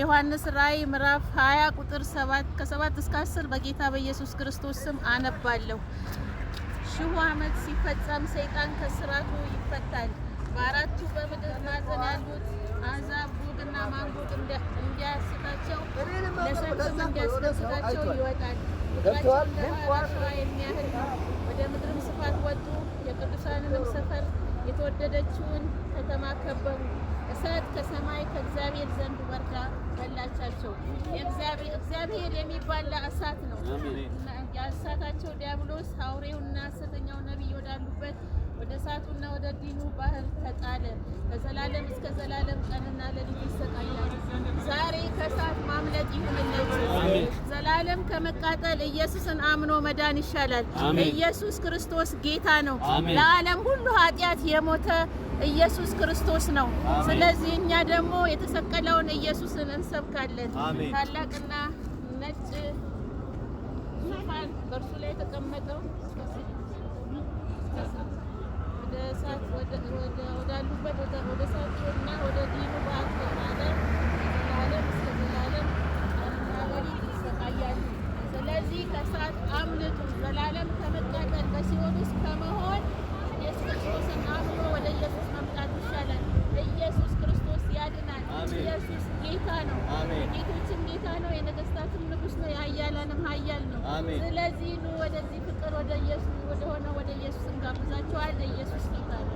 የዮሐንስ ራእይ ምዕራፍ 20 ቁጥር 7 ከ7 እስከ 10 በጌታ በኢየሱስ ክርስቶስ ስም አነባለሁ። ሺሁ ዓመት ሲፈጸም ሰይጣን ከስራቱ ይፈታል። በአራቱ በምድር ማዕዘን ያሉት አሕዛብ ጎግና ማጎግ እንዲያስታቸው ለሰልፍም እንዲያስደስታቸው ይወጣል። ቁጥራቸው እንደ ባህር አሸዋ የሚያህል ነው። ወደ ምድርም ስፋት ወጡ። የቅዱሳንንም ሰፈር የተወደደችውን ከተማ ከበቡ። እሳት ከሰማይ ከእግዚአብሔር ዘንድ ወርዳ በላቻቸው። እግዚአብሔር የሚባላ እሳት ነው። ያሳታቸው ዲያብሎስ አውሬውና ሐሰተኛው ነቢይ ወዳሉበት ወደ እሳቱና ወደ ዲኑ ባህር ተጣለ። ከዘላለም እስከ ዘላለም ቀንና ሌሊት ይሰቃያል። ዛሬ ከእሳት ማምለጥ ይሁንላችሁ። ዘላለም ከመቃጠል ኢየሱስን አምኖ መዳን ይሻላል። ኢየሱስ ክርስቶስ ጌታ ነው። ለዓለም ሁሉ ኃጢአት የሞተ ኢየሱስ ክርስቶስ ነው። ስለዚህ እኛ ደግሞ የተሰቀለውን ኢየሱስን እንሰብካለን። ታላቅና ነጭ ዙፋን በእርሱ ላይ የተቀመጠው ወደ እሳት ወዳሉበት ወደ እሳቱና ወደ ዲኑ ባህር ተጣለ። ዘላለም እስከ ዘላለም ቀንና ሌሊት ይሰቃያሉ። ስለዚህ ከእሳት አምልጡ። ዘላለም ከመቃጠል በሲኦል ውስጥ ከመሆን ኢየሱስ ክርስቶስን አምኖ ወደ ኢየሱስ መምጣት ይሻላል። ኢየሱስ ክርስቶስ ያድናል። ኢየሱስ ጌታ ነው። የጌቶችም ጌታ ነው። የነገስታትም ንጉስ ነው። የኃያላንም ኃያል ነው። ስለዚህ ኑ ወደዚህ ፍቅር ወደ ኢየሱስ ወደ ኢየሱስ እንጋብዛችኋል። ኢየሱስ ጌታ ነው።